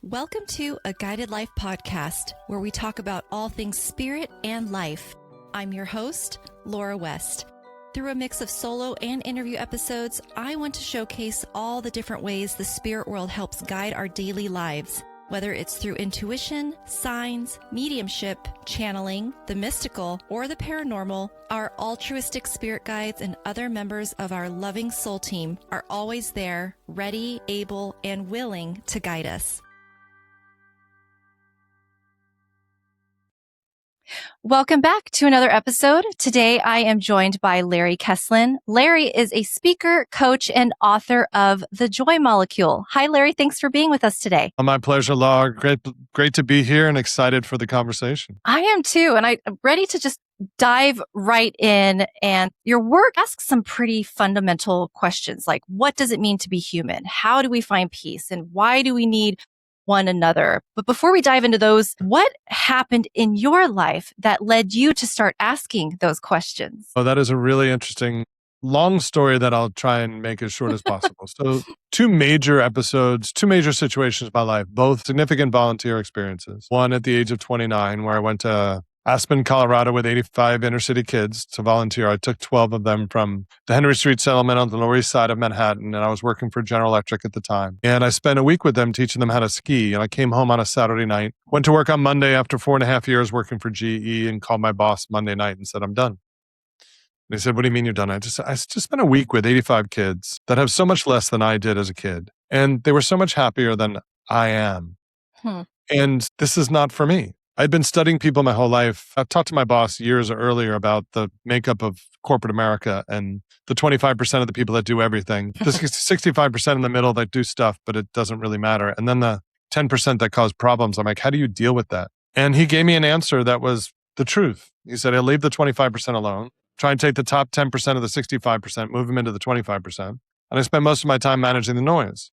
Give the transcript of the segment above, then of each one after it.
Welcome to A Guided Life podcast, where we talk about all things spirit and life. I'm your host, Laura West. Through a mix of solo and interview episodes, I want to showcase all the different ways the spirit world helps guide our daily lives. Whether it's through intuition, signs, mediumship, channeling, the mystical, or the paranormal, our altruistic spirit guides and other members of our loving soul team are always there, ready, able, and willing to guide us. Welcome back to another episode. Today, I am joined by Larry Kesslin. Larry is a speaker, coach, and author of The Joy Molecule. Hi, Larry. Thanks for being with us today. My pleasure, Laura. Great to be here and excited for the conversation. I am too. And I'm ready to just dive right in. And your work asks some pretty fundamental questions like, what does it mean to be human? How do we find peace? And why do we need one another? But before we dive into those, what happened in your life that led you to start asking those questions? Oh, that is a really interesting, long story that I'll try and make as short as possible. So two major situations in my life, both significant volunteer experiences. One at the age of 29, where I went to Aspen, Colorado with 85 inner city kids to volunteer. I took 12 of them from the Henry Street settlement on the Lower East Side of Manhattan, and I was working for General Electric at the time. And I spent a week with them teaching them how to ski. And I came home on a Saturday night, went to work on Monday after 4.5 years working for GE, and called my boss Monday night and said, I'm done. And he said, what do you mean you're done? I just spent a week with 85 kids that have so much less than I did as a kid. And they were so much happier than I am. And this is not for me. I'd been studying people my whole life. I've talked to my boss years earlier about the makeup of corporate America and the 25% of the people that do everything, the 65% in the middle that do stuff, but it doesn't really matter. And then the 10% that cause problems. I'm like, how do you deal with that? And he gave me an answer that was the truth. He said, I'll leave the 25% alone, try and take the top 10% of the 65%, move them into the 25%. And I spent most of my time managing the noise.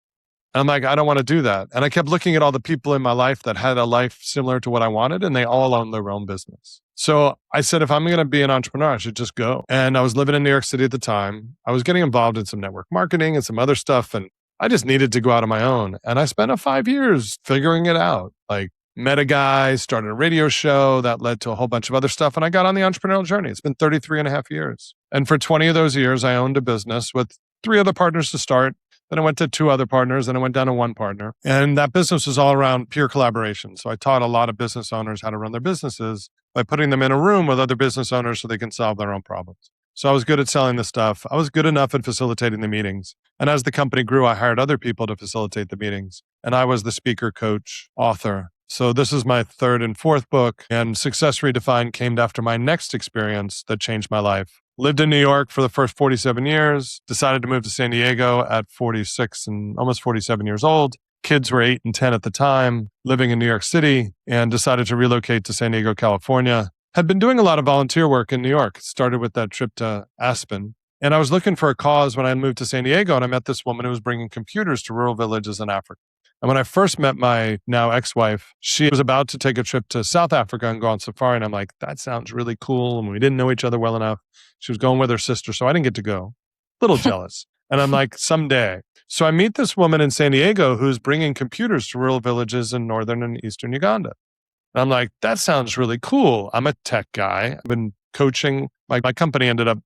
And I'm like, I don't want to do that. And I kept looking at all the people in my life that had a life similar to what I wanted, and they all own their own business. So I said, if I'm going to be an entrepreneur, I should just go. And I was living in New York City at the time. I was getting involved in some network marketing and some other stuff, and I just needed to go out on my own. And I spent 5 years figuring it out. Like, met a guy, started a radio show that led to a whole bunch of other stuff. And I got on the entrepreneurial journey. It's been 33 and a half years. And for 20 of those years, I owned a business with 3 other partners to start. Then I went to 2 other partners, and I went down to 1 partner. And that business was all around peer collaboration. So I taught a lot of business owners how to run their businesses by putting them in a room with other business owners so they can solve their own problems. So I was good at selling the stuff. I was good enough at facilitating the meetings. And as the company grew, I hired other people to facilitate the meetings. And I was the speaker, coach, author. So this is my 3rd and 4th book. And Success Redefined came after my next experience that changed my life. Lived in New York for the first 47 years, decided to move to San Diego at 46 and almost 47 years old. Kids were 8 and 10 at the time, living in New York City, and decided to relocate to San Diego, California. Had been doing a lot of volunteer work in New York. Started with that trip to Aspen. And I was looking for a cause when I moved to San Diego, and I met this woman who was bringing computers to rural villages in Africa. And when I first met my now ex-wife, she was about to take a trip to South Africa and go on safari. And I'm like, that sounds really cool. And we didn't know each other well enough. She was going with her sister, so I didn't get to go. A little jealous. And I'm like, someday. So I meet this woman in San Diego who's bringing computers to rural villages in northern and eastern Uganda. And I'm like, that sounds really cool. I'm a tech guy. I've been coaching. My company ended up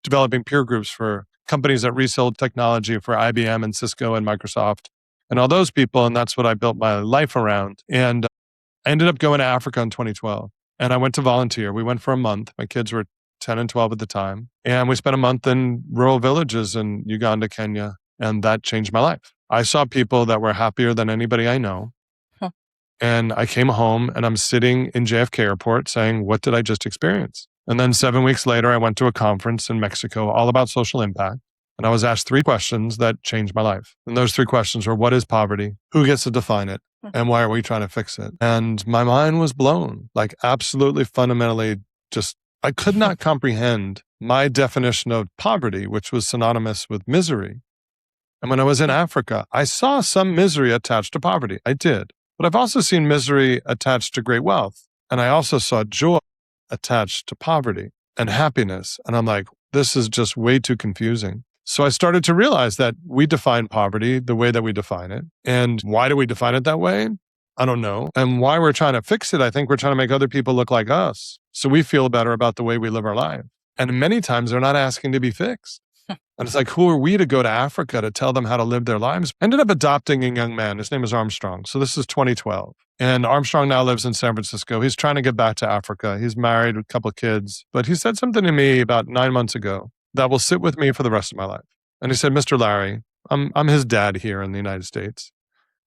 developing peer groups for companies that resold technology for IBM and Cisco and Microsoft and all those people. And that's what I built my life around. And I ended up going to Africa in 2012. And I went to volunteer. We went for a month. My kids were 10 and 12 at the time. And we spent a month in rural villages in Uganda, Kenya. And that changed my life. I saw people that were happier than anybody I know. Huh. And I came home and I'm sitting in JFK Airport saying, what did I just experience? And then 7 weeks later, I went to a conference in Mexico all about social impact. And I was asked 3 questions that changed my life. And those 3 questions were, what is poverty? Who gets to define it? And why are we trying to fix it? And my mind was blown, like absolutely fundamentally just, I could not comprehend my definition of poverty, which was synonymous with misery. And when I was in Africa, I saw some misery attached to poverty. I did. But I've also seen misery attached to great wealth. And I also saw joy attached to poverty and happiness. And I'm like, this is just way too confusing. So I started to realize that we define poverty the way that we define it. And why do we define it that way? I don't know. And why we're trying to fix it, I think we're trying to make other people look like us so we feel better about the way we live our life. And many times they're not asking to be fixed. And it's like, who are we to go to Africa to tell them how to live their lives? I ended up adopting a young man. His name is Armstrong. So this is 2012. And Armstrong now lives in San Francisco. He's trying to get back to Africa. He's married with a couple of kids. But he said something to me about 9 months ago that will sit with me for the rest of my life. And he said, Mr. Larry, I'm his dad here in the United States.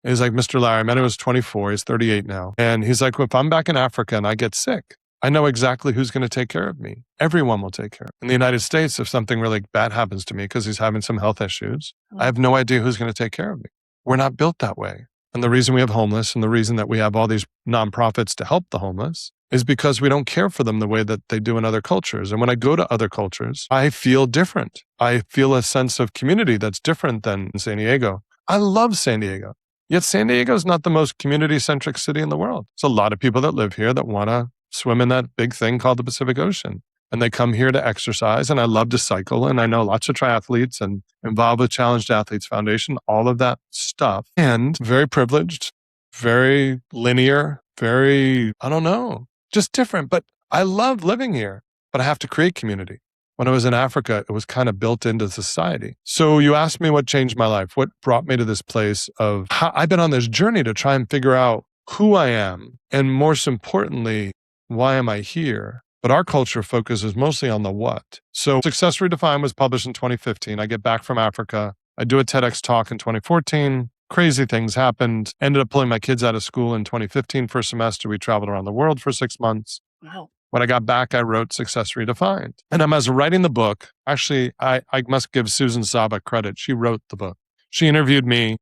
And he's like, Mr. Larry, I met him when he was 24. He's 38 now. And he's like, well, if I'm back in Africa and I get sick, I know exactly who's going to take care of me. Everyone will take care of me. In the United States, if something really bad happens to me because he's having some health issues, I have no idea who's going to take care of me. We're not built that way. And the reason we have homeless and the reason that we have all these nonprofits to help the homeless is because we don't care for them the way that they do in other cultures. And when I go to other cultures, I feel different. I feel a sense of community that's different than in San Diego. I love San Diego. Yet San Diego is not the most community-centric city in the world. There's a lot of people that live here that want to swim in that big thing called the Pacific Ocean. And they come here to exercise. And I love to cycle. And I know lots of triathletes and involved with Challenged Athletes Foundation, all of that stuff. And very privileged, very linear, very, I don't know, just different. But I love living here, but I have to create community. When I was in Africa, it was kind of built into society. So you asked me what changed my life, what brought me to this place of how I've been on this journey to try and figure out who I am. And most importantly, why am I here? But our culture focuses mostly on the what. So Success Redefined was published in 2015. I get back from Africa. I do a TEDx talk in 2014. Crazy things happened. Ended up pulling my kids out of school in 2015 for a semester. We traveled around the world for 6 months. Wow. When I got back, I wrote Success Redefined. And as writing the book, actually, I must give Susan Saba credit. She wrote the book. She interviewed me.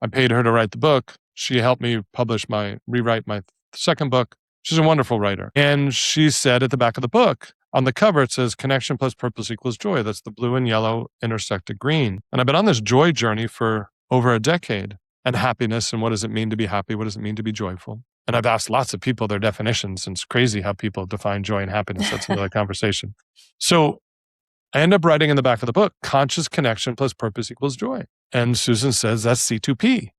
I paid her to write the book. She helped me rewrite my second book. She's a wonderful writer. And she said at the back of the book, on the cover, it says, connection plus purpose equals joy. That's the blue and yellow intersect at green. And I've been on this joy journey for over a decade. And happiness, and what does it mean to be happy? What does it mean to be joyful? And I've asked lots of people their definitions, and it's crazy how people define joy and happiness. That's another conversation. So I end up writing in the back of the book, conscious connection plus purpose equals joy. And Susan says, that's C2P.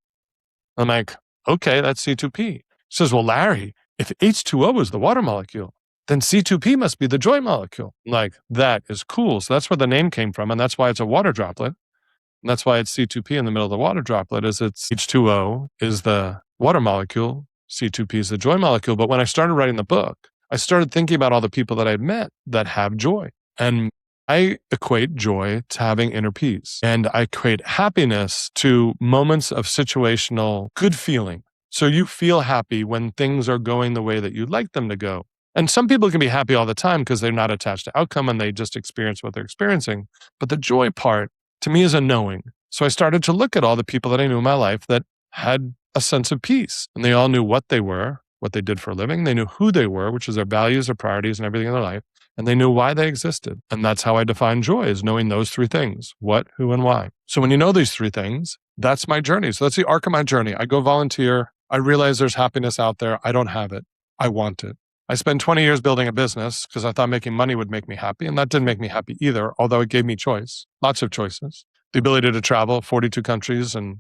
I'm like, okay, that's C2P. She says, well, Larry, if H2O is the water molecule, then C2P must be the joy molecule. I'm like, that is cool. So that's where the name came from. And that's why it's a water droplet. And that's why it's C2P in the middle of the water droplet, is it's H2O is the water molecule. C2P is the joy molecule. But when I started writing the book, I started thinking about all the people that I'd met that have joy. And I equate joy to having inner peace. And I equate happiness to moments of situational good feeling. So you feel happy when things are going the way that you'd like them to go. And some people can be happy all the time because they're not attached to outcome and they just experience what they're experiencing. But the joy part, to me, is a knowing. So I started to look at all the people that I knew in my life that had a sense of peace. And they all knew what they were, what they did for a living. They knew who they were, which is their values, their priorities, and everything in their life. And they knew why they existed. And that's how I define joy, is knowing those three things: what, who, and why. So when you know these three things, that's my journey. So that's the arc of my journey. I go volunteer. I realize there's happiness out there. I don't have it. I want it. I spent 20 years building a business because I thought making money would make me happy. And that didn't make me happy either, although it gave me choice, lots of choices, the ability to travel 42 countries. And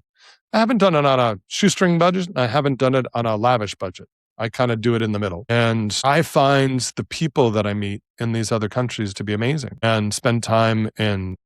I haven't done it on a shoestring budget. I haven't done it on a lavish budget. I kind of do it in the middle. And I find the people that I meet in these other countries to be amazing, and spend time in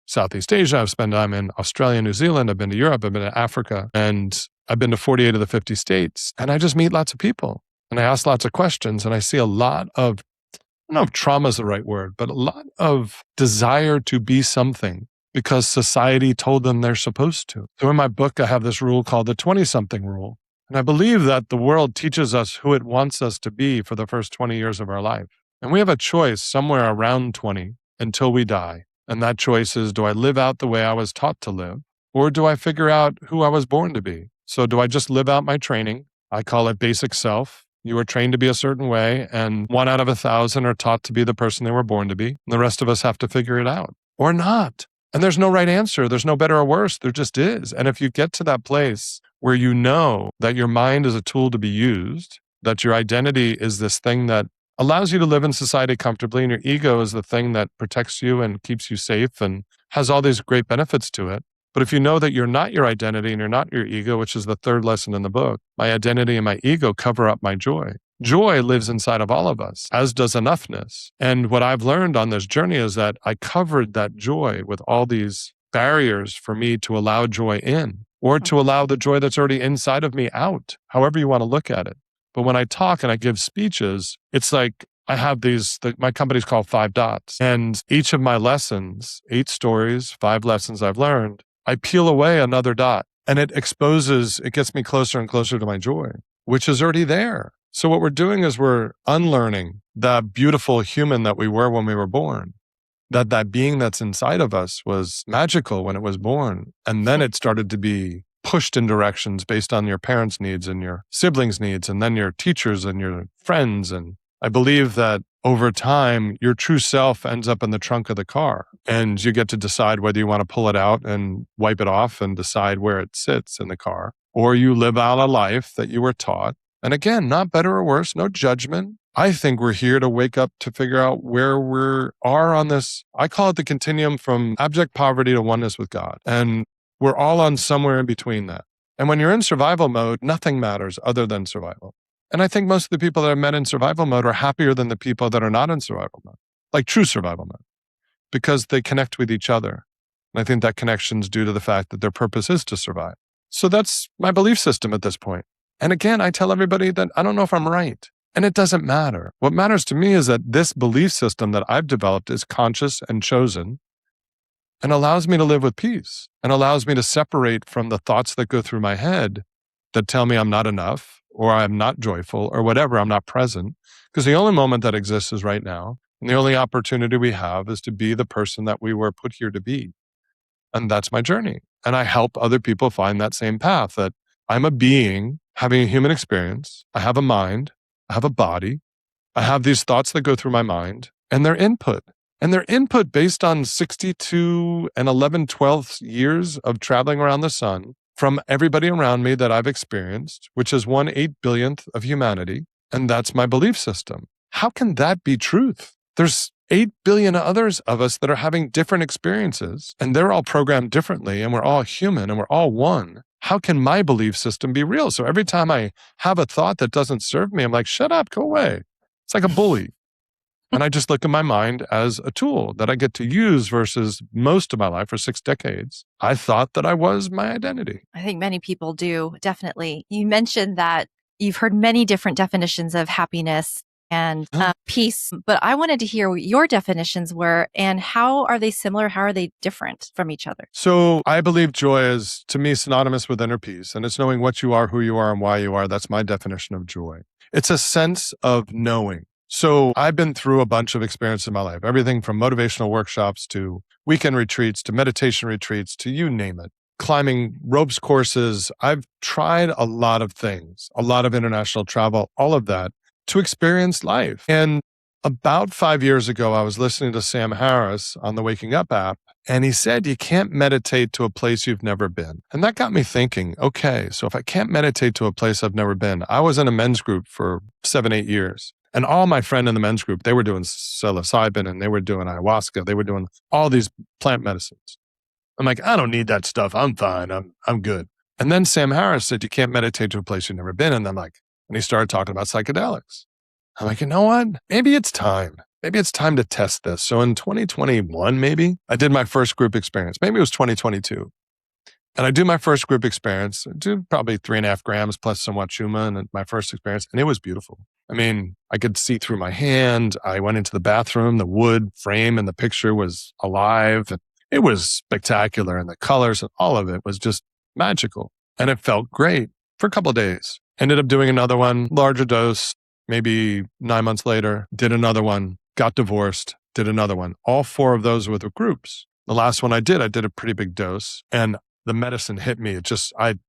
Southeast Asia. I've spent time in Australia, New Zealand. I've been to Europe. I've been to Africa. And I've been to 48 of the 50 states. And I just meet lots of people. And I ask lots of questions. And I see a lot of, I don't know if trauma is the right word, but a lot of desire to be something because society told them they're supposed to. So in my book, I have this rule called the 20-something rule. And I believe that the world teaches us who it wants us to be for the first 20 years of our life. And we have a choice somewhere around 20 until we die. And that choice is, do I live out the way I was taught to live? Or do I figure out who I was born to be? So do I just live out my training? I call it basic self. You were trained to be a certain way, and 1 out of 1,000 are taught to be the person they were born to be. And the rest of us have to figure it out or not. And there's no right answer. There's no better or worse. There just is. And if you get to that place where you know that your mind is a tool to be used, that your identity is this thing that allows you to live in society comfortably. And your ego is the thing that protects you and keeps you safe and has all these great benefits to it. But if you know that you're not your identity and you're not your ego, which is the third lesson in the book, my identity and my ego cover up my joy. Joy lives inside of all of us, as does enoughness. And what I've learned on this journey is that I covered that joy with all these barriers for me to allow joy in, or to allow the joy that's already inside of me out, however you want to look at it. But when I talk and I give speeches, it's like I have my company's called 5 Dots. And each of my lessons, 8 stories, 5 lessons I've learned, I peel away another dot and it gets me closer and closer to my joy, which is already there. So what we're doing is we're unlearning the beautiful human that we were when we were born. That being that's inside of us was magical when it was born. And then it started to be pushed in directions based on your parents' needs and your siblings' needs, and then your teachers and your friends. And I believe that over time, your true self ends up in the trunk of the car, and you get to decide whether you want to pull it out and wipe it off and decide where it sits in the car, or you live out a life that you were taught. And again, not better or worse, no judgment. I think we're here to wake up to figure out where we are on this. I call it the continuum from abject poverty to oneness with God. And we're all on somewhere in between that. And when you're in survival mode, nothing matters other than survival. And I think most of the people that I've met in survival mode are happier than the people that are not in survival mode, like true survival mode, because they connect with each other. And I think that connection is due to the fact that their purpose is to survive. So that's my belief system at this point. And again, I tell everybody that I don't know if I'm right. And it doesn't matter. What matters to me is that this belief system that I've developed is conscious and chosen and allows me to live with peace and allows me to separate from the thoughts that go through my head that tell me I'm not enough or I'm not joyful or whatever, I'm not present. Because the only moment that exists is right now. And the only opportunity we have is to be the person that we were put here to be. And that's my journey. And I help other people find that same path, that I'm a being having a human experience. I have a mind. I have a body. I have these thoughts that go through my mind, and their input. And their input based on 62 and 11/12 years of traveling around the sun from everybody around me that I've experienced, which is 1/8 billionth of humanity. And that's my belief system. How can that be truth? There's 8 billion others of us that are having different experiences, and they're all programmed differently, and we're all human, and we're all one. How can my belief system be real? So every time I have a thought that doesn't serve me, I'm like, shut up, go away. It's like a bully. And I just look at my mind as a tool that I get to use versus most of my life for 6 decades. I thought that I was my identity. I think many people do, definitely. You mentioned that you've heard many different definitions of happiness and peace, but I wanted to hear what your definitions were and how are they similar? How are they different from each other? So I believe joy is, to me, synonymous with inner peace. And it's knowing what you are, who you are, and why you are. That's my definition of joy. It's a sense of knowing. So I've been through a bunch of experiences in my life, everything from motivational workshops to weekend retreats to meditation retreats to you name it. Climbing ropes courses. I've tried a lot of things, a lot of international travel, all of that, to experience life. And about 5 years ago, I was listening to Sam Harris on the Waking Up app, and he said, you can't meditate to a place you've never been. And that got me thinking, okay, so if I can't meditate to a place I've never been, I was in a men's group for 7-8 years. And all my friends in the men's group, they were doing psilocybin and they were doing ayahuasca. They were doing all these plant medicines. I'm like, I don't need that stuff. I'm fine. I'm good. And then Sam Harris said, you can't meditate to a place you've never been. And I'm like, and he started talking about psychedelics. I'm like, you know what? Maybe it's time. Maybe it's time to test this. So in 2021, maybe I did my first group experience. Maybe it was 2022. And I do my first group experience, I do probably 3.5 grams plus some Wachuma in my first experience. And it was beautiful. I mean, I could see through my hand. I went into the bathroom. The wood frame in the picture was alive. It was spectacular. And the colors and all of it was just magical. And it felt great for a couple of days. Ended up doing another one, larger dose, maybe 9 months later, did another one, got divorced, did another one. All 4 of those were the groups. The last one I did a pretty big dose. And the medicine hit me.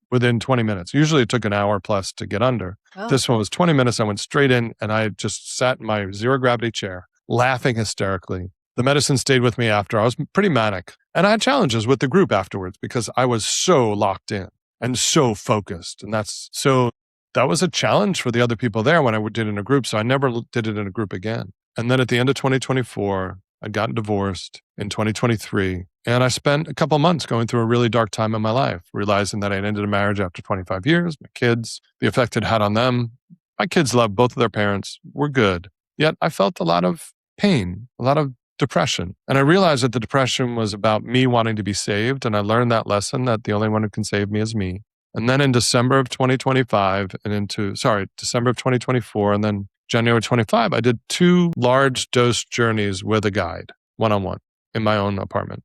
Within 20 minutes. Usually it took an hour plus to get under. Oh. This one was 20 minutes. I went straight in and I just sat in my zero gravity chair, laughing hysterically. The medicine stayed with me after. I was pretty manic. And I had challenges with the group afterwards because I was so locked in and so focused. And so that was a challenge for the other people there when I did it in a group. So I never did it in a group again. And then at the end of 2024, I'd gotten divorced in 2023. And I spent a couple months going through a really dark time in my life, realizing that I'd ended a marriage after 25 years, my kids, the effect it had on them. My kids loved both of their parents, were good. Yet I felt a lot of pain, a lot of depression. And I realized that the depression was about me wanting to be saved. And I learned that lesson that the only one who can save me is me. And then in December of 2025 and December of 2024 and then January 25, I did 2 large dose journeys with a guide, one-on-one, in my own apartment.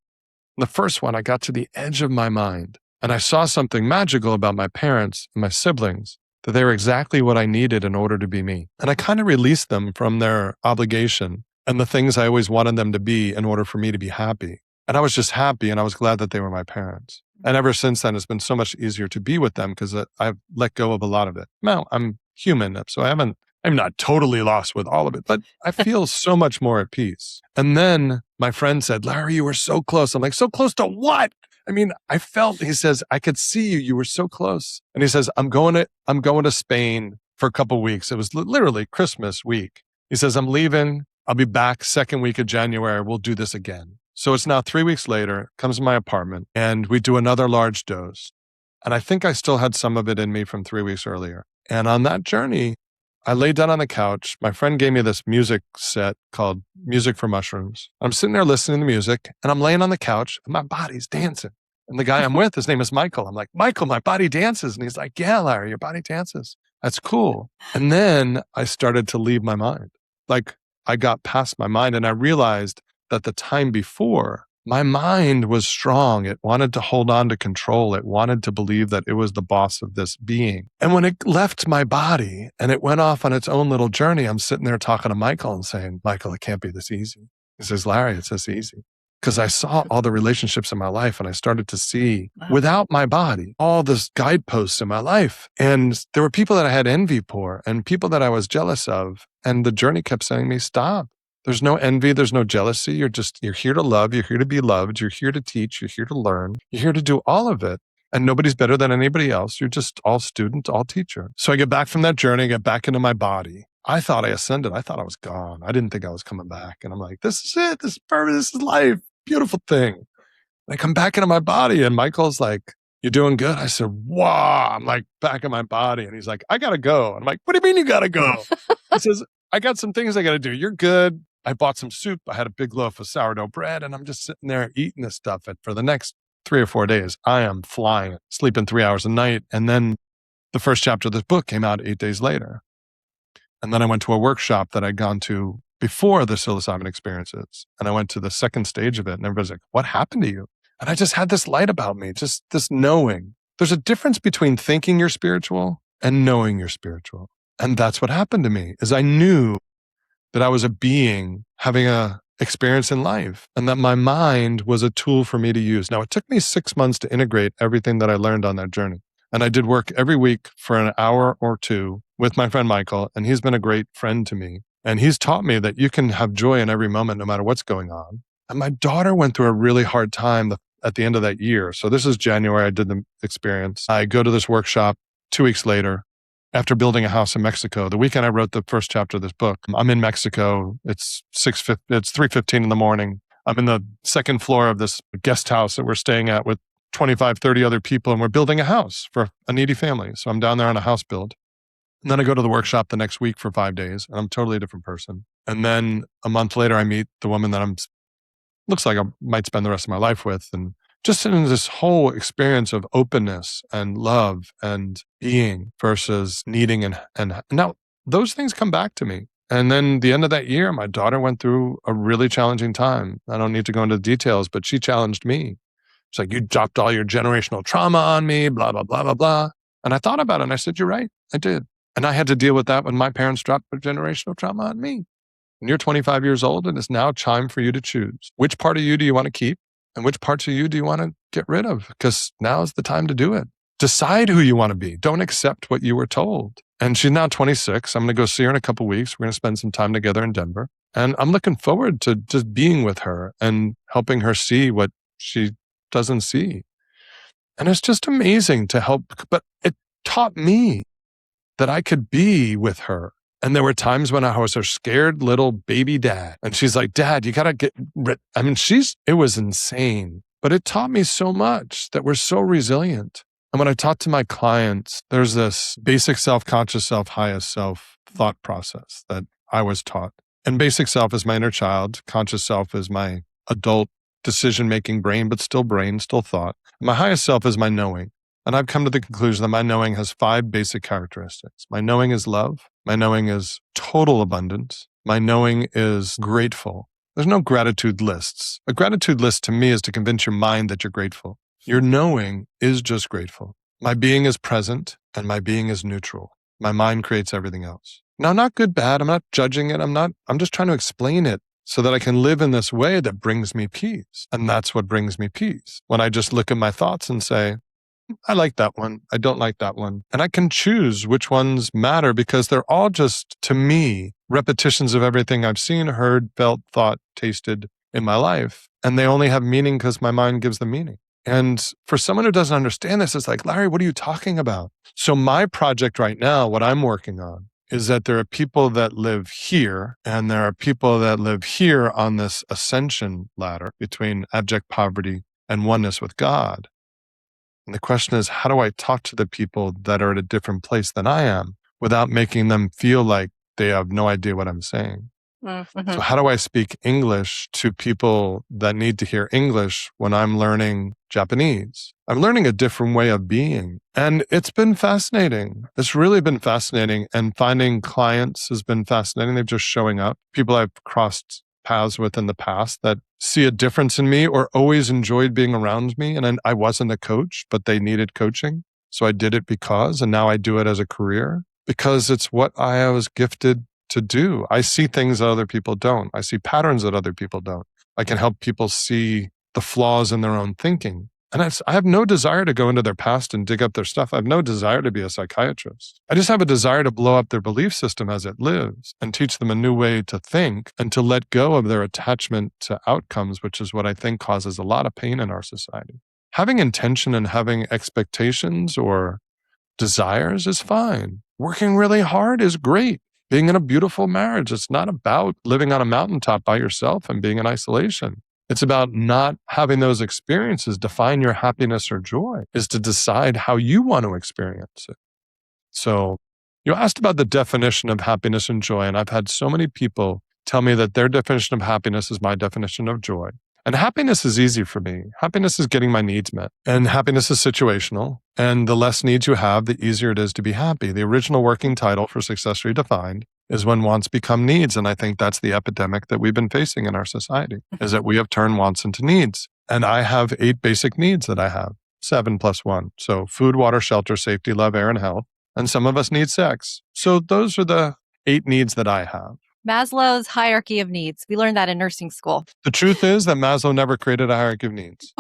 The first one, I got to the edge of my mind and I saw something magical about my parents and my siblings, that they were exactly what I needed in order to be me. And I kind of released them from their obligation and the things I always wanted them to be in order for me to be happy. And I was just happy and I was glad that they were my parents. And ever since then, it's been so much easier to be with them because I've let go of a lot of it. Now, I'm human, so I'm not totally lost with all of it, but I feel so much more at peace. And then my friend said, Larry, you were so close. I'm like, so close to what? I mean, he says, I could see you. You were so close. And he says, I'm going to Spain for a couple of weeks. It was literally Christmas week. He says, I'm leaving. I'll be back second week of January. We'll do this again. So it's now 3 weeks later, comes to my apartment and we do another large dose. And I think I still had some of it in me from 3 weeks earlier. And on that journey, I laid down on the couch. My friend gave me this music set called Music for Mushrooms. I'm sitting there listening to music and I'm laying on the couch and my body's dancing. And the guy I'm with, his name is Michael. I'm like, Michael, my body dances. And he's like, yeah, Larry, your body dances. That's cool. And then I started to leave my mind. Like I got past my mind and I realized that the time before, my mind was strong. It wanted to hold on to control. It wanted to believe that it was the boss of this being. And when it left my body and it went off on its own little journey, I'm sitting there talking to Michael and saying, Michael, it can't be this easy. He says, Larry, it's this easy. Because I saw all the relationships in my life and I started to see without my body, all this guideposts in my life. And there were people that I had envy for and people that I was jealous of. And the journey kept saying to me, stop. There's no envy. There's no jealousy. You're here to love. You're here to be loved. You're here to teach. You're here to learn. You're here to do all of it. And nobody's better than anybody else. You're just all student, all teacher. So I get back from that journey, get back into my body. I thought I ascended. I thought I was gone. I didn't think I was coming back. And I'm like, this is it. This is perfect. This is life. Beautiful thing. And I come back into my body and Michael's like, you doing good? I said, wow. I'm like back in my body. And he's like, I got to go. I'm like, what do you mean you got to go? He says, I got some things I got to do. You're good. I bought some soup. I had a big loaf of sourdough bread and I'm just sitting there eating this stuff. And for the next 3 or 4 days, I am flying, sleeping 3 hours a night. And then the first chapter of this book came out 8 days later. And then I went to a workshop that I'd gone to before the psilocybin experiences. And I went to the second stage of it and everybody's like, what happened to you? And I just had this light about me, just this knowing. There's a difference between thinking you're spiritual and knowing you're spiritual. And that's what happened to me is I knew that I was a being having a experience in life and that my mind was a tool for me to use. Now, it took me 6 months to integrate everything that I learned on that journey. And I did work every week for an hour or two with my friend Michael, and he's been a great friend to me. And he's taught me that you can have joy in every moment, no matter what's going on. And my daughter went through a really hard time at the end of that year. So this is January, I did the experience. I go to this workshop 2 weeks later. After building a house in Mexico, the weekend I wrote the first chapter of this book, I'm in Mexico. It's 3:15 in the morning. I'm in the second floor of this guest house that we're staying at with 25, 30 other people, and we're building a house for a needy family. So I'm down there on a house build. And then I go to the workshop the next week for 5 days, and I'm totally a different person. And then a month later, I meet the woman that looks like I might spend the rest of my life with. And just in this whole experience of openness and love and being versus needing. And now those things come back to me. And then the end of that year, my daughter went through a really challenging time. I don't need to go into the details, but she challenged me. It's like, you dropped all your generational trauma on me, blah, blah, blah, blah, blah. And I thought about it and I said, you're right. I did. And I had to deal with that when my parents dropped their generational trauma on me. And you're 25 years old and it's now time for you to choose. Which part of you do you want to keep? And which parts of you do you want to get rid of? Because now's the time to do it. Decide who you want to be. Don't accept what you were told. And she's now 26. I'm going to go see her in a couple of weeks. We're going to spend some time together in Denver. And I'm looking forward to just being with her and helping her see what she doesn't see. And it's just amazing to help. But it taught me that I could be with her. And there were times when I was her scared little baby dad. And she's like, Dad, you got to get rid. I mean, it was insane, but it taught me so much that we're so resilient. And when I talk to my clients, there's this basic self, conscious self, highest self thought process that I was taught. And basic self is my inner child. Conscious self is my adult decision-making brain, but still brain, still thought. My highest self is my knowing. And I've come to the conclusion that my knowing has 5 basic characteristics. My knowing is love. My knowing is total abundance. My knowing is grateful. There's no gratitude lists. A gratitude list to me is to convince your mind that you're grateful. Your knowing is just grateful. My being is present and my being is neutral. My mind creates everything else. Now, not good, bad. I'm not judging it. I'm just trying to explain it so that I can live in this way that brings me peace. And that's what brings me peace. When I just look at my thoughts and say, I like that one. I don't like that one. And I can choose which ones matter because they're all just, to me, repetitions of everything I've seen, heard, felt, thought, tasted in my life. And they only have meaning because my mind gives them meaning. And for someone who doesn't understand this, it's like, Larry, what are you talking about? So my project right now, what I'm working on, is that there are people that live here and there are people that live here on this ascension ladder between abject poverty and oneness with God. And the question is, how do I talk to the people that are at a different place than I am without making them feel like they have no idea what I'm saying? Mm-hmm. So how do I speak English to people that need to hear English when I'm learning Japanese? I'm learning a different way of being. And it's been fascinating. It's really been fascinating. And finding clients has been fascinating. They're just showing up. People I've crossed paths with in the past that see a difference in me or always enjoyed being around me. And I wasn't a coach, but they needed coaching. So I did it and now I do it as a career because it's what I was gifted to do. I see things that other people don't. I see patterns that other people don't. I can help people see the flaws in their own thinking. And I have no desire to go into their past and dig up their stuff. I have no desire to be a psychiatrist. I just have a desire to blow up their belief system as it lives and teach them a new way to think and to let go of their attachment to outcomes, which is what I think causes a lot of pain in our society. Having intention and having expectations or desires is fine. Working really hard is great. Being in a beautiful marriage, it's not about living on a mountaintop by yourself and being in isolation. It's about not having those experiences define your happiness or joy, is to decide how you want to experience it. So you asked about the definition of happiness and joy, and I've had so many people tell me that their definition of happiness is my definition of joy. And happiness is easy for me. Happiness is getting my needs met. And happiness is situational. And the less needs you have, the easier it is to be happy. The original working title for Success Redefined is When Wants Become Needs. And I think that's the epidemic that we've been facing in our society, is that we have turned wants into needs. And I have 8 basic needs that I have, 7 plus 1. So food, water, shelter, safety, love, air, and health. And some of us need sex. So those are the 8 needs that I have. Maslow's hierarchy of needs. We learned that in nursing school. The truth is that Maslow never created a hierarchy of needs.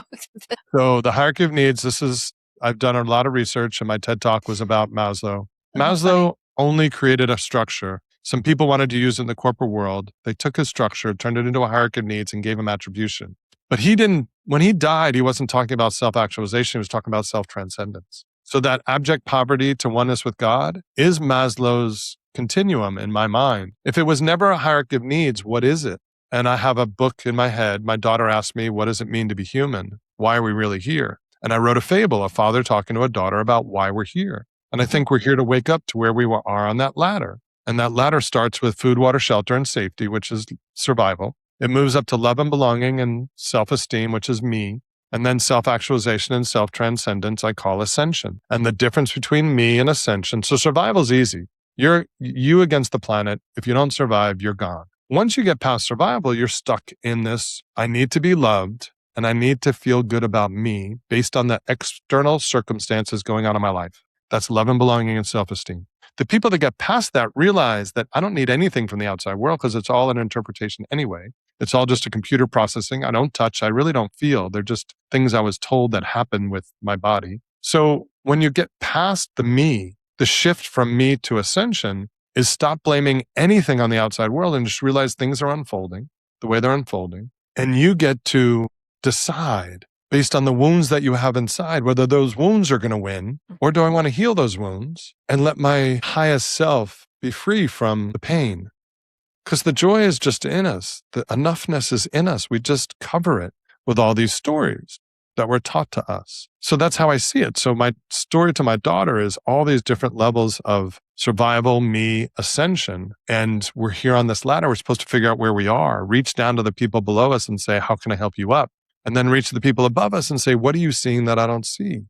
So the hierarchy of needs, I've done a lot of research and my TED Talk was about Maslow. Maslow only created a structure. Some people wanted to use it in the corporate world. They took his structure, turned it into a hierarchy of needs and gave him attribution. But when he died, he wasn't talking about self-actualization. He was talking about self-transcendence. So that abject poverty to oneness with God is Maslow's continuum in my mind. If it was never a hierarchy of needs, what is it? And I have a book in my head. My daughter asked me, what does it mean to be human? Why are we really here? And I wrote a fable, a father talking to a daughter about why we're here. And I think we're here to wake up to where we are on that ladder. And that ladder starts with food, water, shelter, and safety, which is survival. It moves up to love and belonging and self-esteem, which is me. And then self-actualization and self-transcendence, I call ascension. And the difference between me and ascension. So survival is easy. You're you against the planet. If you don't survive, you're gone. Once you get past survival, you're stuck in this, I need to be loved and I need to feel good about me based on the external circumstances going on in my life. That's love and belonging and self-esteem. The people that get past that realize that I don't need anything from the outside world because it's all an interpretation anyway. It's all just a computer processing. I don't touch. I really don't feel. They're just things I was told that happen with my body. So when you get past the shift from me to ascension is stop blaming anything on the outside world and just realize things are unfolding the way they're unfolding. And you get to decide based on the wounds that you have inside, whether those wounds are going to win, or do I want to heal those wounds and let my highest self be free from the pain? Because the joy is just in us. The enoughness is in us. We just cover it with all these stories that were taught to us. So that's how I see it. So my story to my daughter is all these different levels of survival, me, ascension. And we're here on this ladder. We're supposed to figure out where we are, reach down to the people below us and say, how can I help you up? And then reach to the people above us and say, what are you seeing that I don't see?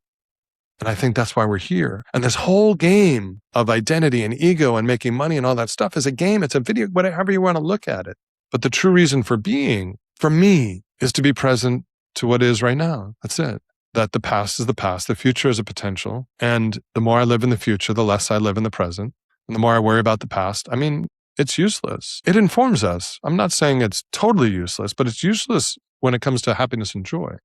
And I think that's why we're here. And this whole game of identity and ego and making money and all that stuff is a game. It's a video, whatever you want to look at it. But the true reason for being, for me, is to be present to what is right now. That's it. That the past is the past. The future is a potential. And the more I live in the future, the less I live in the present. And the more I worry about the past, I mean, it's useless. It informs us. I'm not saying it's totally useless, but it's useless when it comes to happiness and joy,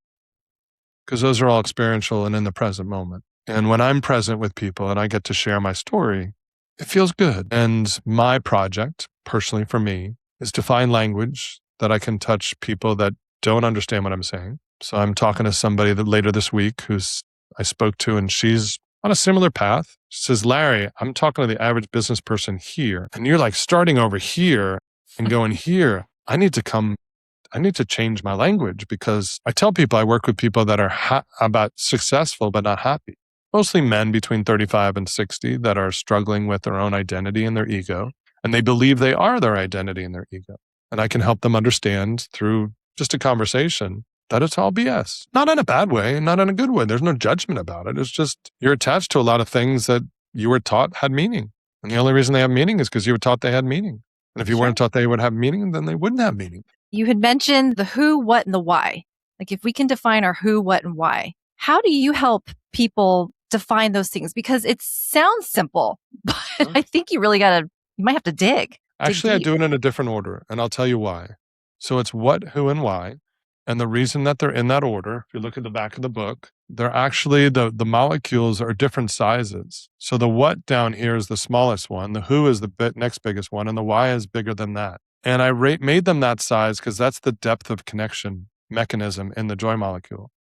because those are all experiential and in the present moment. And when I'm present with people and I get to share my story, it feels good. And my project, personally for me, is to find language that I can touch people that don't understand what I'm saying. So I'm talking to somebody that later this week I spoke to, and she's on a similar path. She says, Larry, I'm talking to the average business person here, and you're like starting over here and going here. I need to change my language, because I tell people I work with people that are about successful but not happy. Mostly men between 35 and 60 that are struggling with their own identity and their ego. And they believe they are their identity and their ego. And I can help them understand through just a conversation that it's all BS. Not in a bad way, not in a good way. There's no judgment about it. It's just you're attached to a lot of things that you were taught had meaning. And the only reason they have meaning is because you were taught they had meaning. And if you weren't taught they would have meaning, then they wouldn't have meaning. You had mentioned the who, what, and the why. Like if we can define our who, what, and why, how do you help people define those things? Because it sounds simple, but I think you might have to dig. Actually, I do it in a different order, and I'll tell you why. So it's what, who, and why. And the reason that they're in that order, if you look at the back of the book, they're actually, the molecules are different sizes. So the what down here is the smallest one, the who is the next biggest one, and the why is bigger than that. And I made them that size because that's the depth of connection mechanism in the joy molecule.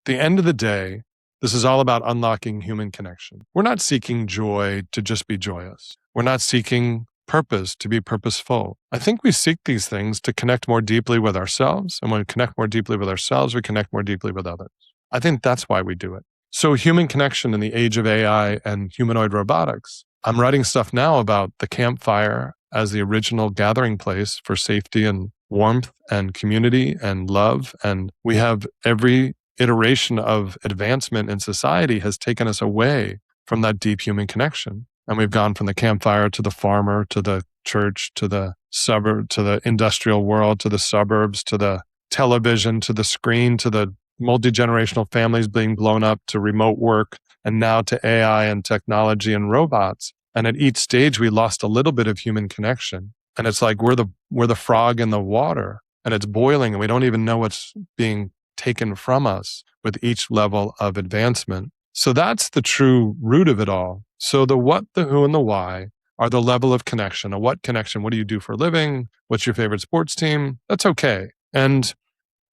At the end of the day, this is all about unlocking human connection. We're not seeking joy to just be joyous. We're not seeking purpose to be purposeful. I think we seek these things to connect more deeply with ourselves. And when we connect more deeply with ourselves, we connect more deeply with others. I think that's why we do it. So human connection in the age of AI and humanoid robotics. I'm writing stuff now about the campfire as the original gathering place for safety and warmth and community and love. And we have every iteration of advancement in society has taken us away from that deep human connection. And we've gone from the campfire to the farmer, to the church, to the suburb, to the industrial world, to the suburbs, to the television, to the screen, to the multi-generational families being blown up, to remote work, and now to AI and technology and robots. And at each stage, we lost a little bit of human connection. And it's like we're the frog in the water, and it's boiling, and we don't even know what's being taken from us with each level of advancement. So that's the true root of it all. So the what, the who, and the why are the level of connection. A what connection? What do you do for a living? What's your favorite sports team? That's okay. And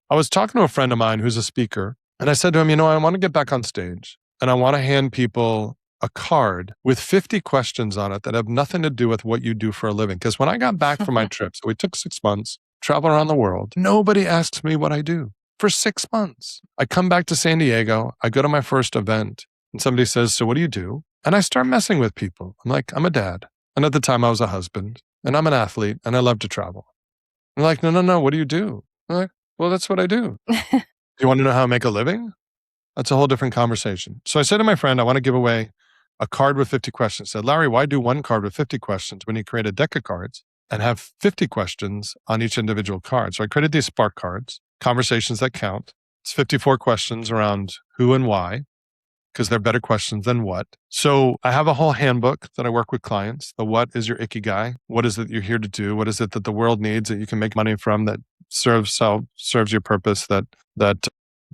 I was talking to a friend of mine who's a speaker, and I said to him, I want to get back on stage, and I want to hand people a card with 50 questions on it that have nothing to do with what you do for a living. Because when I got back from my trip, so we took 6 months, travel around the world, nobody asks me what I do. For 6 months. I come back to San Diego, I go to my first event, and somebody says, so what do you do? And I start messing with people. I'm like, I'm a dad. And at the time I was a husband, and I'm an athlete, and I love to travel. I'm like, no, what do you do? I'm like, well, that's what I do. You want to know how I make a living? That's a whole different conversation. So I said to my friend, I want to give away a card with 50 questions. I said, Larry, why do one card with 50 questions when you create a deck of cards and have 50 questions on each individual card? So I created these spark cards, conversations that count. It's 54 questions around who and why, because they're better questions than what. So I have a whole handbook that I work with clients. The what is your ikigai? What is it you're here to do? What is it that the world needs that you can make money from, that serves your purpose, that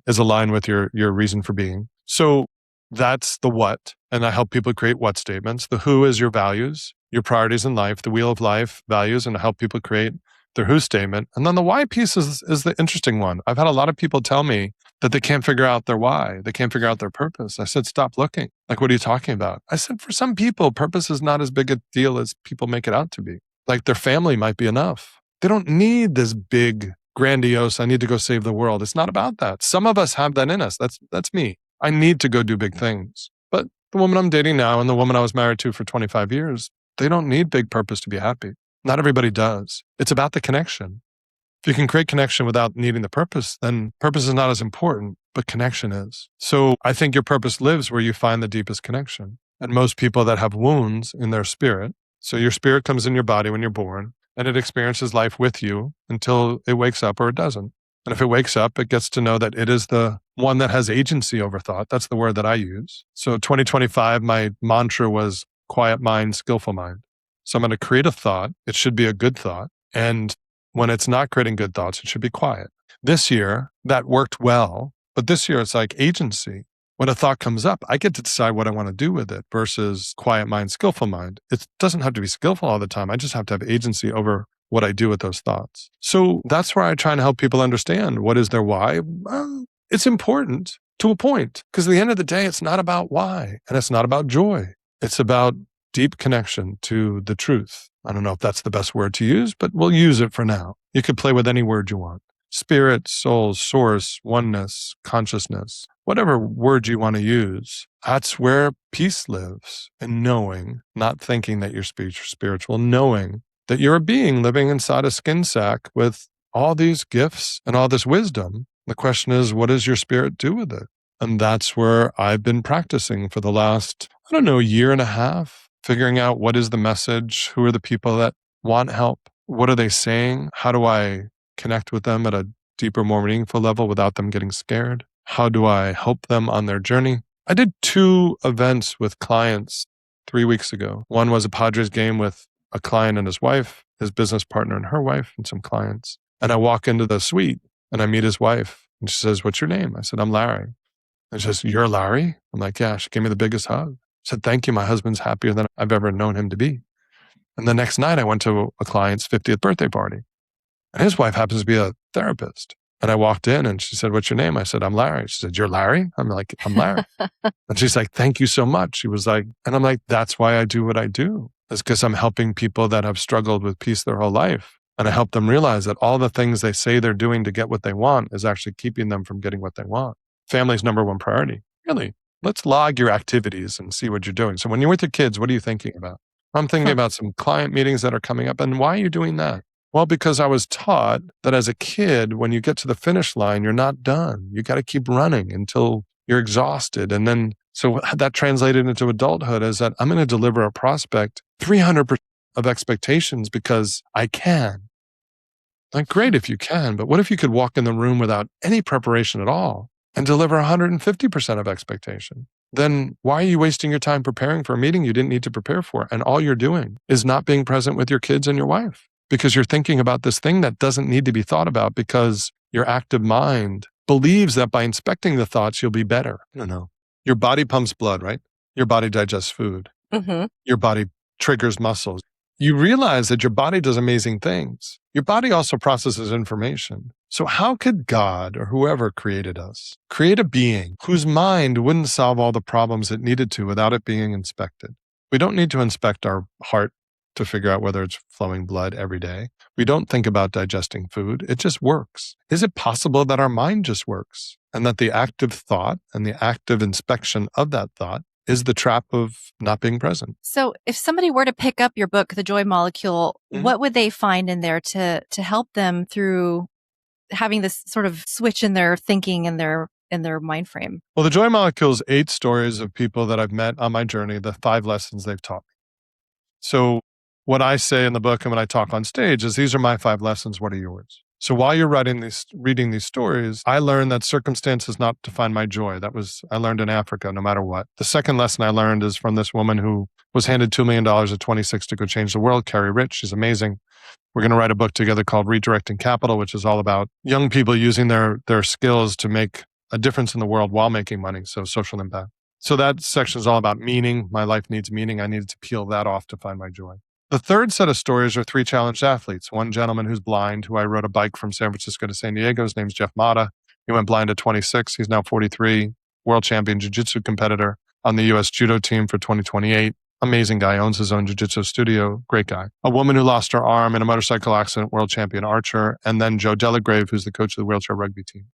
is aligned with your reason for being? So that's the what. And I help people create what statements. The who is your values, your priorities in life, the wheel of life values, and I help people create their who statement. And then the why piece is the interesting one. I've had a lot of people tell me that they can't figure out their why. They can't figure out their purpose. I said, stop looking. Like, what are you talking about? I said, for some people, purpose is not as big a deal as people make it out to be. Like, their family might be enough. They don't need this big, grandiose, I need to go save the world. It's not about that. Some of us have that in us. That's me. I need to go do big things. But the woman I'm dating now and the woman I was married to for 25 years, they don't need big purpose to be happy. Not everybody does. It's about the connection. If you can create connection without needing the purpose, then purpose is not as important, but connection is. So I think your purpose lives where you find the deepest connection. And most people that have wounds in their spirit, so your spirit comes in your body when you're born, and it experiences life with you until it wakes up or it doesn't. And if it wakes up, it gets to know that it is the one that has agency over thought. That's the word that I use. So 2025, my mantra was quiet mind, skillful mind. So I'm going to create a thought. It should be a good thought. And when it's not creating good thoughts, it should be quiet. This year, that worked well. But this year, it's like agency. When a thought comes up, I get to decide what I want to do with it versus quiet mind, skillful mind. It doesn't have to be skillful all the time. I just have to have agency over what I do with those thoughts. So that's where I try and help people understand what is their why. It's important to a point, because at the end of the day, it's not about why, and it's not about joy. It's about deep connection to the truth. I don't know if that's the best word to use, but we'll use it for now. You could play with any word you want. Spirit, soul, source, oneness, consciousness, whatever word you want to use. That's where peace lives, in knowing, not thinking that you're spiritual, knowing that you're a being living inside a skin sack with all these gifts and all this wisdom. The question is, what does your spirit do with it? And that's where I've been practicing for the last, year and a half, figuring out what is the message, who are the people that want help, what are they saying, how do I connect with them at a deeper, more meaningful level without them getting scared, how do I help them on their journey. I did 2 events with clients 3 weeks ago. One was a Padres game with a client and his wife, his business partner and her wife, and some clients. And I walk into the suite and I meet his wife. And she says, "What's your name?" I said, "I'm Larry." And she says, "You're Larry?" I'm like, "Yeah." She gave me the biggest hug. I said, "Thank you. My husband's happier than I've ever known him to be." And the next night I went to a client's 50th birthday party. And his wife happens to be a therapist. And I walked in and she said, "What's your name?" I said, "I'm Larry." She said, "You're Larry?" I'm like, "I'm Larry." And she's like, "Thank you so much." She was like, and I'm like, that's why I do what I do. It's because I'm helping people that have struggled with peace their whole life. And I help them realize that all the things they say they're doing to get what they want is actually keeping them from getting what they want. Family's number one priority. Really. Let's log your activities and see what you're doing. So when you're with your kids, what are you thinking about? I'm thinking about some client meetings that are coming up. And why are you doing that? Well, because I was taught that as a kid, when you get to the finish line, you're not done. You got to keep running until you're exhausted. And then, so that translated into adulthood is that I'm going to deliver a prospect 300% of expectations because I can. Like, great if you can, but what if you could walk in the room without any preparation at all and deliver 150% of expectation? Then why are you wasting your time preparing for a meeting you didn't need to prepare for? And all you're doing is not being present with your kids and your wife because you're thinking about this thing that doesn't need to be thought about because your active mind believes that by inspecting the thoughts, you'll be better. No. Your body pumps blood, right? Your body digests food. Mm-hmm. Your body triggers muscles. You realize that your body does amazing things. Your body also processes information. So how could God or whoever created us create a being whose mind wouldn't solve all the problems it needed to without it being inspected? We don't need to inspect our heart to figure out whether it's flowing blood every day. We don't think about digesting food. It just works. Is it possible that our mind just works and that the active thought and the active inspection of that thought is the trap of not being present? So if somebody were to pick up your book, The Joy Molecule, what would they find in there to help them through having this sort of switch in their thinking and their mind frame? Well, The Joy Molecule is 8 stories of people that I've met on my journey, the 5 lessons they've taught me. So what I say in the book and when I talk on stage is, these are my 5 lessons. What are yours? So while you're reading these stories, I learned that circumstances not define my joy. I learned in Africa, no matter what. The second lesson I learned is from this woman who was handed $2 million at 26 to go change the world, Carrie Rich. She's amazing. We're going to write a book together called Redirecting Capital, which is all about young people using their skills to make a difference in the world while making money. So social impact. So that section is all about meaning. My life needs meaning. I needed to peel that off to find my joy. The third set of stories are 3 challenged athletes. One gentleman who's blind, who I rode a bike from San Francisco to San Diego. His name's Jeff Mata. He went blind at 26. He's now 43, world champion jiu-jitsu competitor on the U.S. judo team for 2028. Amazing guy, owns his own jiu-jitsu studio. Great guy. A woman who lost her arm in a motorcycle accident, world champion archer. And then Joe Delagrave, who's the coach of the wheelchair rugby team.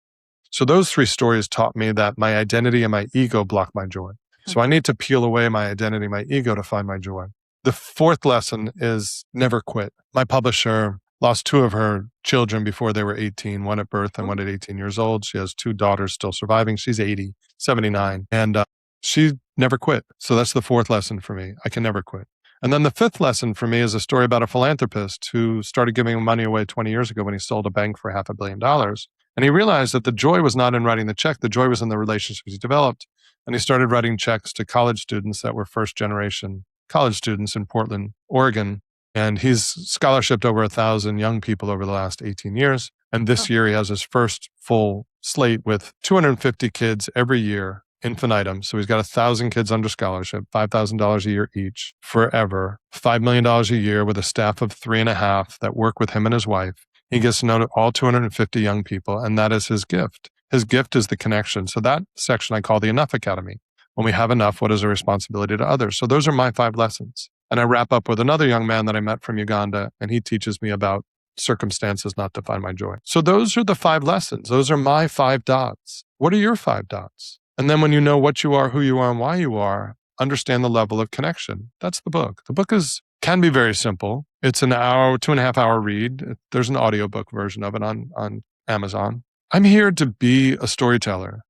So those three stories taught me that my identity and my ego block my joy. So I need to peel away my identity, my ego to find my joy. The fourth lesson is never quit. My publisher lost two of her children before they were 18, one at birth and one at 18 years old. She has two daughters still surviving. She's 80, 79. And she never quit. So that's the fourth lesson for me. I can never quit. And then the fifth lesson for me is a story about a philanthropist who started giving money away 20 years ago when he sold a bank for $500 million. And he realized that the joy was not in writing the check. The joy was in the relationships he developed. And he started writing checks to college students that were first generation college students in Portland, Oregon. And he's scholarshiped over 1,000 young people over the last 18 years. And this year he has his first full slate with 250 kids every year, infinitum. So he's got 1,000 kids under scholarship, $5,000 a year each, forever, $5 million a year with a staff of 3.5 that work with him and his wife. He gets to know all 250 young people, and that is his gift. His gift is the connection. So that section I call the Enough Academy. When we have enough, what is our responsibility to others? So those are my 5 lessons. And I wrap up with another young man that I met from Uganda, and he teaches me about circumstances not define my joy. So those are the 5 lessons. Those are my 5 dots. What are your 5 dots? And then when you know what you are, who you are, and why you are, understand the level of connection. That's the book. The book can be very simple. It's an hour, 2.5 hour read. There's an audiobook version of it on Amazon. I'm here to be a storyteller,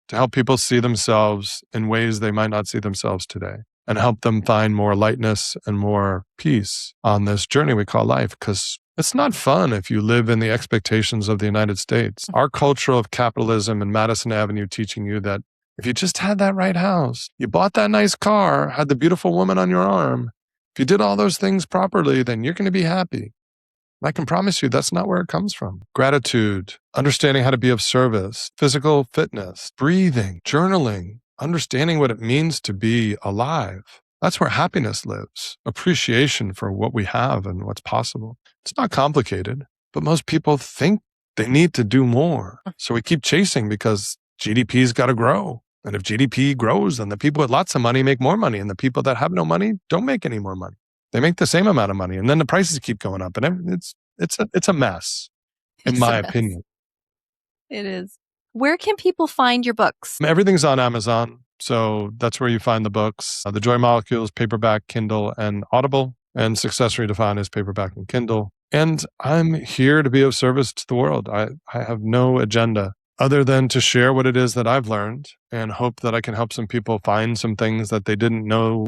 to help people see themselves in ways they might not see themselves today, and help them find more lightness and more peace on this journey we call life. Because it's not fun if you live in the expectations of the United States. Our culture of capitalism and Madison Avenue teaching you that if you just had that right house, you bought that nice car, had the beautiful woman on your arm, if you did all those things properly, then you're going to be happy. I can promise you that's not where it comes from. Gratitude, understanding how to be of service, physical fitness, breathing, journaling, understanding what it means to be alive. That's where happiness lives. Appreciation for what we have and what's possible. It's not complicated, but most people think they need to do more. So we keep chasing because GDP's got to grow. And if GDP grows, then the people with lots of money make more money. And the people that have no money don't make any more money. They make the same amount of money. And then the prices keep going up. And it's a mess, in my opinion. It is. Where can people find your books? Everything's on Amazon. So that's where you find the books. The Joy Molecules, paperback, Kindle, and Audible. And Success Redefined is paperback and Kindle. And I'm here to be of service to the world. I have no agenda other than to share what it is that I've learned and hope that I can help some people find some things that they didn't know.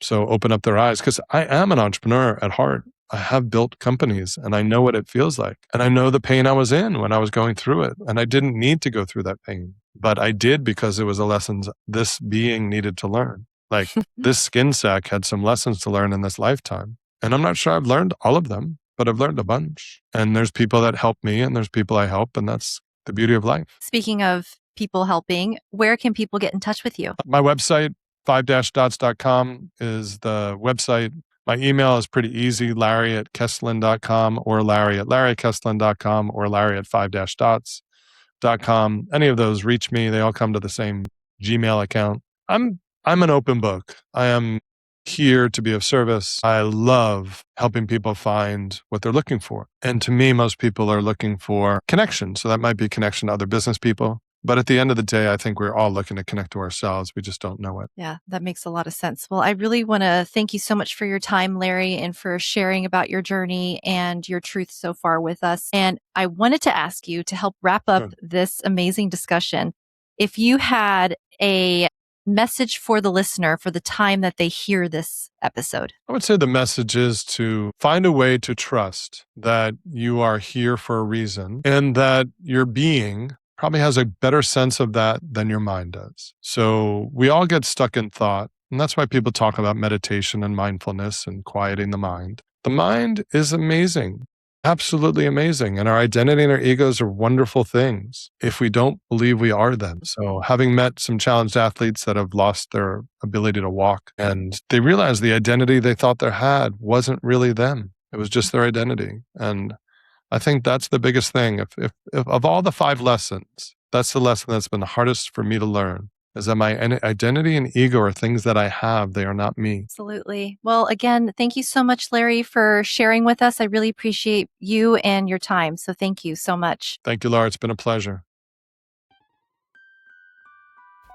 So open up their eyes, because I am an entrepreneur at heart. I have built companies and I know what it feels like. And I know the pain I was in when I was going through it. And I didn't need to go through that pain, but I did because it was a lesson this being needed to learn. Like this skin sack had some lessons to learn in this lifetime. And I'm not sure I've learned all of them, but I've learned a bunch. And there's people that help me and there's people I help. And that's the beauty of life. Speaking of people helping, where can people get in touch with you? My website, 5-dots.com is the website. My email is pretty easy, Larry@Kesslin.com or Larry@LarryKesslin.com or Larry@5-dots.com. Any of those reach me. They all come to the same Gmail account. I'm an open book. I am here to be of service. I love helping people find what they're looking for. And to me, most people are looking for connection. So that might be connection to other business people. But at the end of the day, I think we're all looking to connect to ourselves. We just don't know it. Yeah, that makes a lot of sense. Well, I really want to thank you so much for your time, Larry, and for sharing about your journey and your truth so far with us. And I wanted to ask you to help wrap up this amazing discussion. If you had a message for the listener for the time that they hear this episode. I would say the message is to find a way to trust that you are here for a reason and that your being probably has a better sense of that than your mind does. So we all get stuck in thought. And that's why people talk about meditation and mindfulness and quieting the mind. The mind is amazing, absolutely amazing. And our identity and our egos are wonderful things if we don't believe we are them. So having met some challenged athletes that have lost their ability to walk, and they realized the identity they thought they had wasn't really them. It was just their identity. And I think that's the biggest thing. If of all the 5 lessons, that's the lesson that's been the hardest for me to learn, is that my identity and ego are things that I have. They are not me. Absolutely. Well, again, thank you so much, Larry, for sharing with us. I really appreciate you and your time. So thank you so much. Thank you, Laura. It's been a pleasure.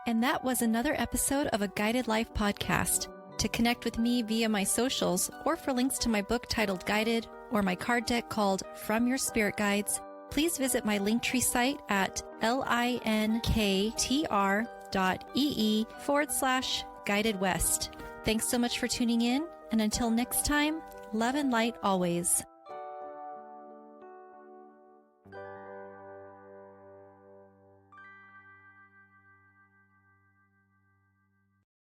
And that was another episode of a Guided Life podcast. To connect with me via my socials or for links to my book titled Guided or my card deck called From Your Spirit Guides, please visit my Linktree site at linktr.ee/guidedwest. Thanks so much for tuning in, and until next time, love and light always.